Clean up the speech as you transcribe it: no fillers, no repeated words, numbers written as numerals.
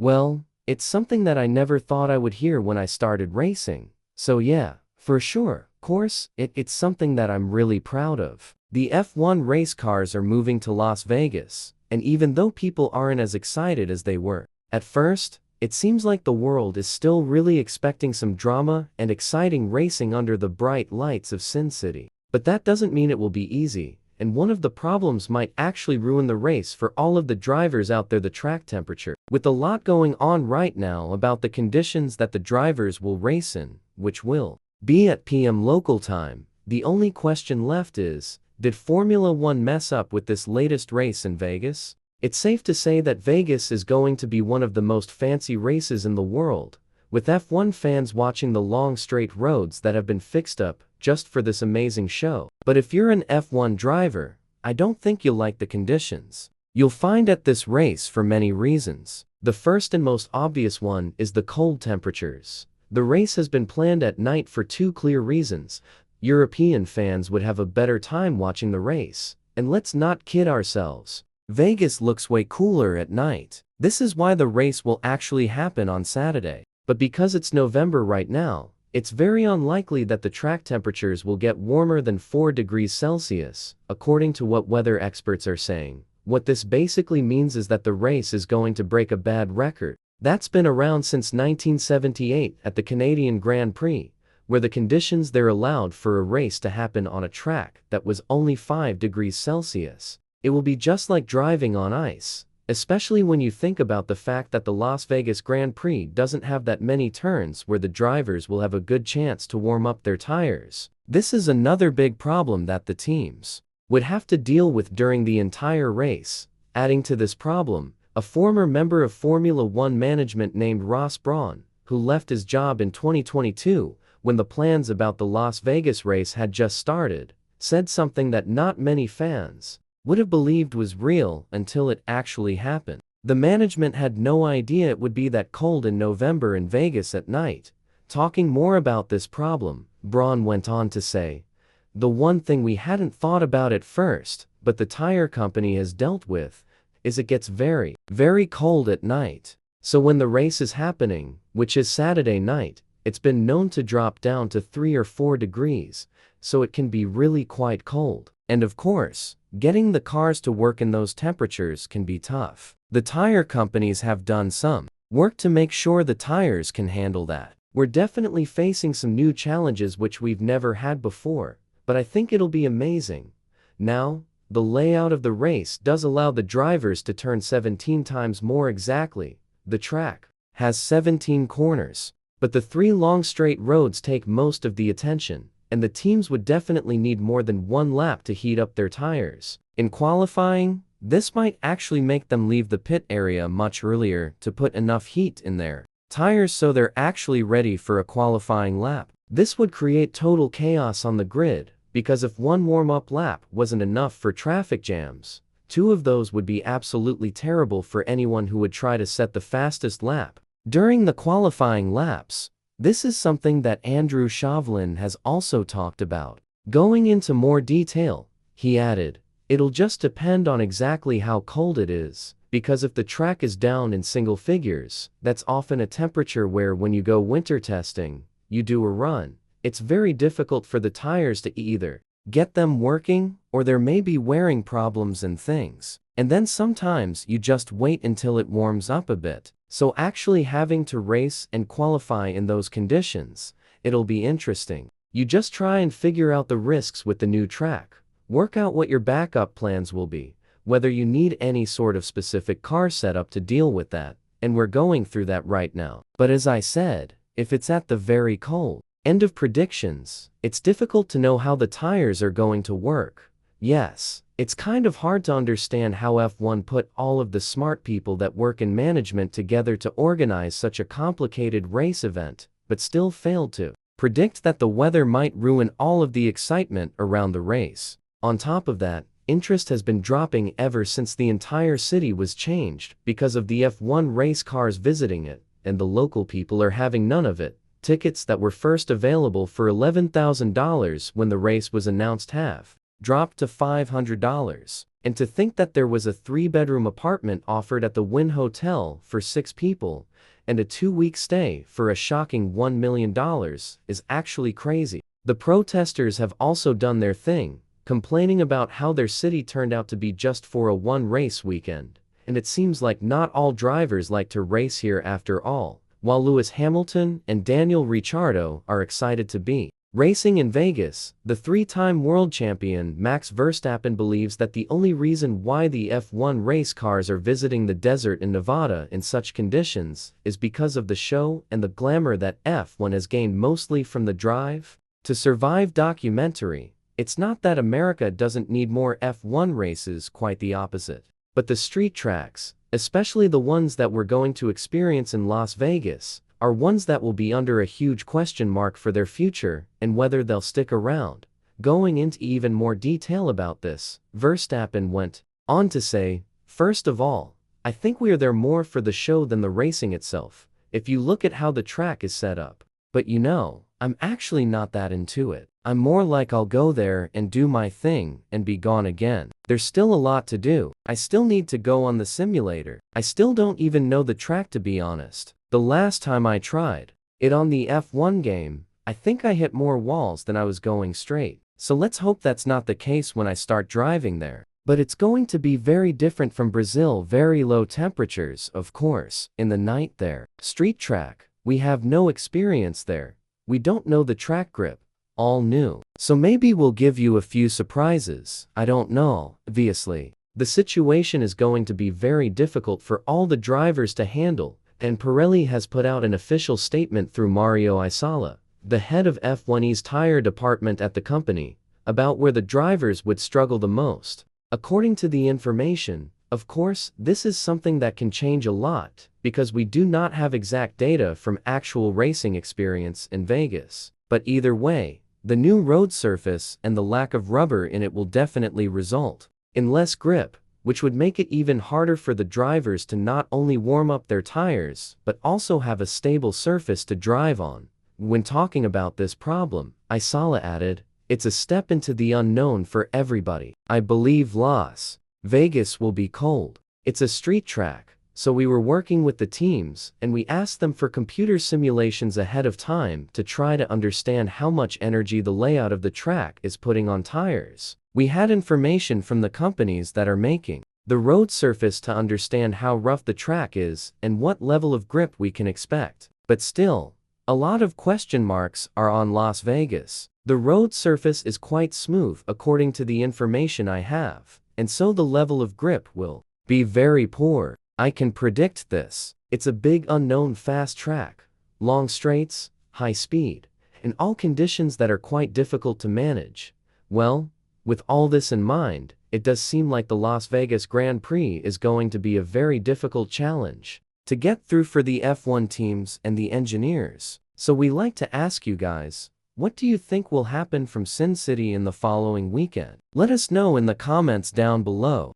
Well, it's something that I never thought I would hear when I started racing. So yeah, for sure, course, it's something that I'm really proud of. The F1 race cars are moving to Las Vegas, and even though people aren't as excited as they were at first, it seems like the world is still really expecting some drama and exciting racing under the bright lights of Sin City. But that doesn't mean it will be easy, and one of the problems might actually ruin the race for all of the drivers out there: the track temperature. With a lot going on right now about the conditions that the drivers will race in, which will be at PM local time, the only question left is, did Formula One mess up with this latest race in Vegas? It's safe to say that Vegas is going to be one of the most fancy races in the world, with F1 fans watching the long straight roads that have been fixed up just for this amazing show. But if you're an F1 driver, I don't think you'll like the conditions you'll find at this race for many reasons. The first and most obvious one is the cold temperatures. The race has been planned at night for two clear reasons. European fans would have a better time watching the race. And let's not kid ourselves, Vegas looks way cooler at night. This is why the race will actually happen on Saturday. But because it's November right now, it's very unlikely that the track temperatures will get warmer than 4 degrees Celsius, according to what weather experts are saying. What this basically means is that the race is going to break a bad record that's been around since 1978 at the Canadian Grand Prix, where the conditions there allowed for a race to happen on a track that was only 5 degrees Celsius. It will be just like driving on ice, especially when you think about the fact that the Las Vegas Grand Prix doesn't have that many turns where the drivers will have a good chance to warm up their tires. This is another big problem that the teams would have to deal with during the entire race. Adding to this problem, a former member of Formula One management named Ross Brawn, who left his job in 2022 when the plans about the Las Vegas race had just started, said something that not many fans would have believed was real until it actually happened. The management had no idea it would be that cold in November in Vegas at night. Talking more about this problem, Brawn went on to say, "The one thing we hadn't thought about at first, but the tire company has dealt with, is it gets very, very cold at night. So when the race is happening, which is Saturday night, it's been known to drop down to 3 or 4 degrees, so it can be really quite cold. And of course, getting the cars to work in those temperatures can be tough. The tire companies have done some work to make sure the tires can handle that. We're definitely facing some new challenges which we've never had before, but I think it'll be amazing. Now, the layout of the race does allow the drivers to turn 17 times more exactly. The track has 17 corners, but the 3 long straight roads take most of the attention, and the teams would definitely need more than 1 lap to heat up their tires. In qualifying, this might actually make them leave the pit area much earlier to put enough heat in their tires so they're actually ready for a qualifying lap. This would create total chaos on the grid, because if 1 warm-up lap wasn't enough for traffic jams, 2 of those would be absolutely terrible for anyone who would try to set the fastest lap during the qualifying laps. This is something that Andrew Shovlin has also talked about. Going into more detail, he added, "It'll just depend on exactly how cold it is, because if the track is down in single figures, that's often a temperature where when you go winter testing, you do a run, it's very difficult for the tires to either get them working, or there may be wearing problems and things. And then sometimes you just wait until it warms up a bit. So actually having to race and qualify in those conditions, it'll be interesting. You just try and figure out the risks with the new track. Work out what your backup plans will be, whether you need any sort of specific car setup to deal with that, and we're going through that right now. But as I said, if it's at the very cold end of predictions, it's difficult to know how the tires are going to work. Yes, it's kind of hard to understand how F1 put all of the smart people that work in management together to organize such a complicated race event, but still failed to predict that the weather might ruin all of the excitement around the race. On top of that, interest has been dropping ever since the entire city was changed because of the F1 race cars visiting it, and the local people are having none of it. Tickets that were first available for $11,000 when the race was announced have dropped to $500. And to think that there was a 3-bedroom apartment offered at the Wynn Hotel for 6 people, and a 2-week stay for a shocking $1 million is actually crazy. The protesters have also done their thing, complaining about how their city turned out to be just for a one-race weekend. And it seems like not all drivers like to race here after all, while Lewis Hamilton and Daniel Ricciardo are excited to be racing in Vegas. The 3-time world champion Max Verstappen believes that the only reason why the F1 race cars are visiting the desert in Nevada in such conditions is because of the show and the glamour that F1 has gained mostly from the Drive to Survive documentary. It's not that America doesn't need more F1 races, quite the opposite. But the street tracks, especially the ones that we're going to experience in Las Vegas, are ones that will be under a huge question mark for their future and whether they'll stick around. Going into even more detail about this, Verstappen went on to say, "First of all, I think we are there more for the show than the racing itself, if you look at how the track is set up. But you know, I'm actually not that into it. I'm more like I'll go there and do my thing and be gone again. There's still a lot to do. I still need to go on the simulator. I still don't even know the track, to be honest. The last time I tried it on the F1 game, I think I hit more walls than I was going straight. So let's hope that's not the case when I start driving there. But it's going to be very different from Brazil. Very low temperatures, of course, in the night there. Street track, we have no experience there. We don't know the track grip. All new. So maybe we'll give you a few surprises. I don't know. Obviously, the situation is going to be very difficult for all the drivers to handle, and Pirelli has put out an official statement through Mario Isola, the head of F1's tire department at the company, about where the drivers would struggle the most. According to the information, of course, this is something that can change a lot, because we do not have exact data from actual racing experience in Vegas. But either way, the new road surface and the lack of rubber in it will definitely result in less grip, which would make it even harder for the drivers to not only warm up their tires, but also have a stable surface to drive on. When talking about this problem, Isola added, "It's a step into the unknown for everybody. I believe Las Vegas will be cold. It's a street track, so we were working with the teams and we asked them for computer simulations ahead of time to try to understand how much energy the layout of the track is putting on tires. We had information from the companies that are making the road surface to understand how rough the track is and what level of grip we can expect. But still, a lot of question marks are on Las Vegas. The road surface is quite smooth according to the information I have, and so the level of grip will be very poor. I can predict this. It's a big unknown fast track, long straights, high speed, and all conditions that are quite difficult to manage. Well, with all this in mind, it does seem like the Las Vegas Grand Prix is going to be a very difficult challenge to get through for the F1 teams and the engineers. So we like to ask you guys, what do you think will happen from Sin City in the following weekend? Let us know in the comments down below.